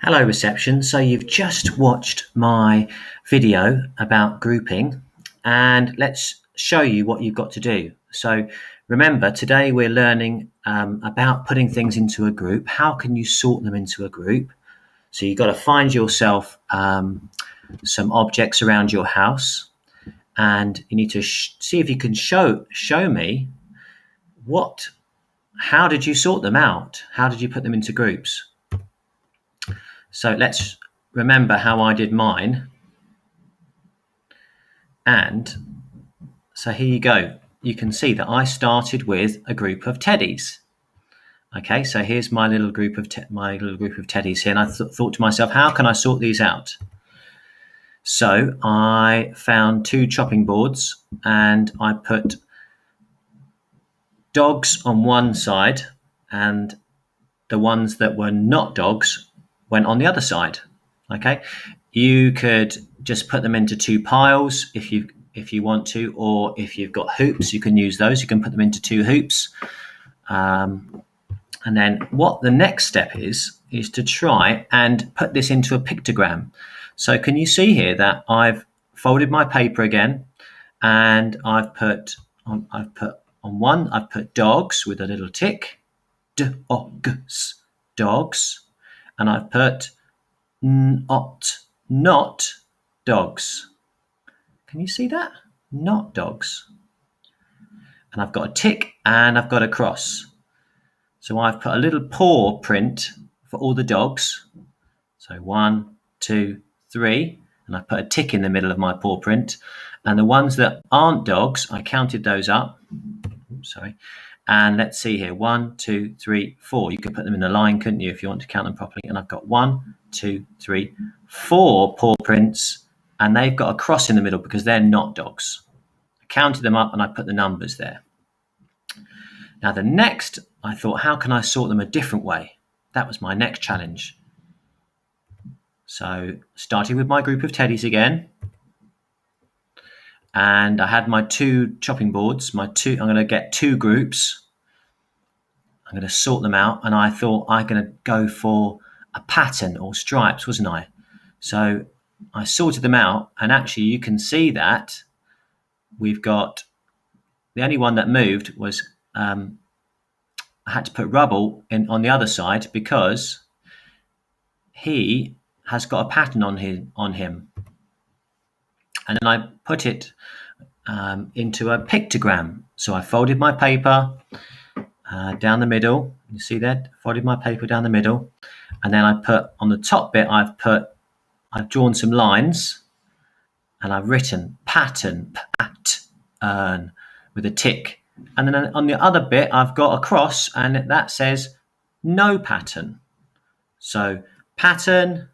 Hello reception. So you've just watched my video about grouping and let's show you what you've got to do. So remember, today we're learning about putting things into a group. How can you sort them into a group? So you've got to find yourself some objects around your house and you need to see if you can show me how did you sort them out? How did you put them into groups? So let's remember how I did mine. And so here you go. You can see that I started with a group of teddies. Okay, so here's my little group of teddies here, and I thought to myself, how can I sort these out? So I found two chopping boards, and I put dogs on one side, and the ones that were not dogs went on the other side. Okay, you could just put them into two piles if you want to, or if you've got hoops, you can use those. You can put them into two hoops. And then what the next step is to try and put this into a pictogram. So can you see here that I've folded my paper again, and I've put on one, I've put dogs with a little tick, dogs, and I've put not dogs. Can you see that? Not dogs. And I've got a tick and I've got a cross. So I've put a little paw print for all the dogs. So 1, 2, 3, and I put a tick in the middle of my paw print. And the ones that aren't dogs, I counted those up. Oops, sorry. And let's see here, 1, 2, 3, 4. You could put them in a line, couldn't you, if you want to count them properly? And I've got 1, 2, 3, 4 paw prints, and they've got a cross in the middle because they're not dogs. I counted them up and I put the numbers there. Now the next, I thought, how can I sort them a different way? That was my next challenge. So started with my group of teddies again. And I had my two chopping boards, I'm going to get two groups. I'm going to sort them out. And I thought I'm going to go for a pattern or stripes, wasn't I? So I sorted them out. And actually you can see that we've got, the only one that moved was, I had to put Rubble on the other side because he has got a pattern on him. And then I put it into a pictogram. So I folded my paper down the middle. You see that? Folded my paper down the middle. And then I put on the top bit, I've drawn some lines and I've written pattern, with a tick. And then on the other bit, I've got a cross and that says no pattern. So pattern,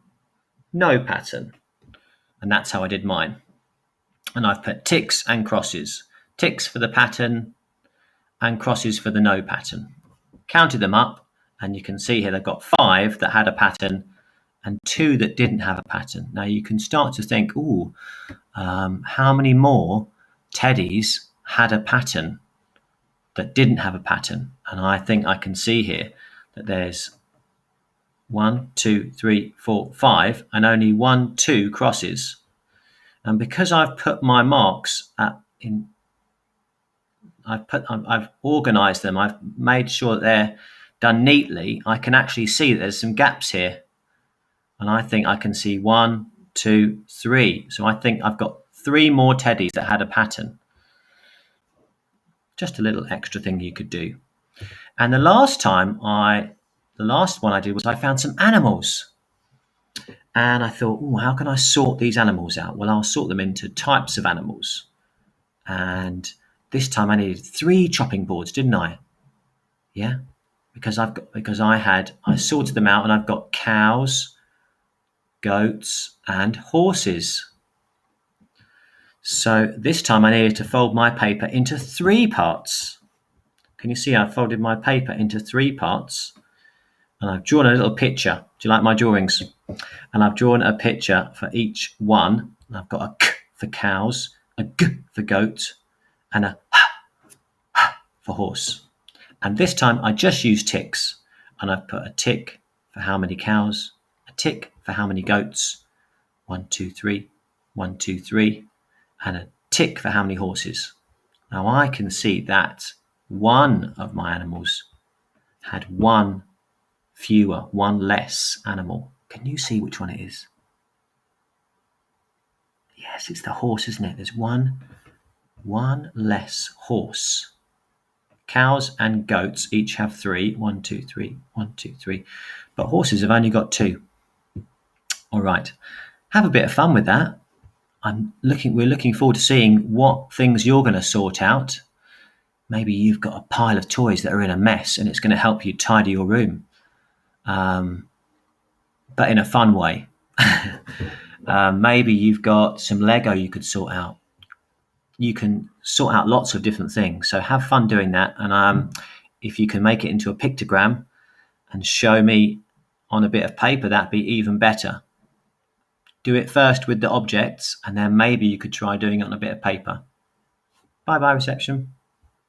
no pattern. And that's how I did mine. And I've put ticks and crosses. Ticks for the pattern and crosses for the no pattern. Counted them up and you can see here they've got 5 that had a pattern and 2 that didn't have a pattern. Now you can start to think, how many more teddies had a pattern that didn't have a pattern? And I think I can see here that there's 1, 2, 3, 4, 5 and only 1, 2 crosses. And because I've put my marks I've organised them, I've made sure that they're done neatly, I can actually see that there's some gaps here. And I think I can see 1, 2, 3. So I think I've got 3 more teddies that had a pattern. Just a little extra thing you could do. And the last one I did was I found some animals. And I thought, how can I sort these animals out? Well, I'll sort them into types of animals. And this time I needed 3 chopping boards, didn't I? Yeah, because I sorted them out and I've got cows, goats, and horses. So this time I needed to fold my paper into 3 parts. Can you see I've folded my paper into 3 parts? And I've drawn a little picture. Do you like my drawings? And I've drawn a picture for each one. I've got a K for cows, a G for goat, and a H for horse. And this time I just used ticks. And I've put a tick for how many cows, a tick for how many goats, 1, 2, 3, 1, 2, 3, and a tick for how many horses. Now I can see that one of my animals had one fewer, one less animal. Can you see which one it is? Yes, it's the horse, isn't it? There's one less horse. Cows and goats each have 3. 1, 2, 3, 1, 2, 3. But horses have only got 2. All right. Have a bit of fun with that. We're looking forward to seeing what things you're going to sort out. Maybe you've got a pile of toys that are in a mess and it's going to help you tidy your room. But in a fun way. Maybe you've got some Lego you could sort out. You can sort out lots of different things. So have fun doing that. And if you can make it into a pictogram and show me on a bit of paper, that'd be even better. Do it first with the objects, and then maybe you could try doing it on a bit of paper. Bye-bye, reception.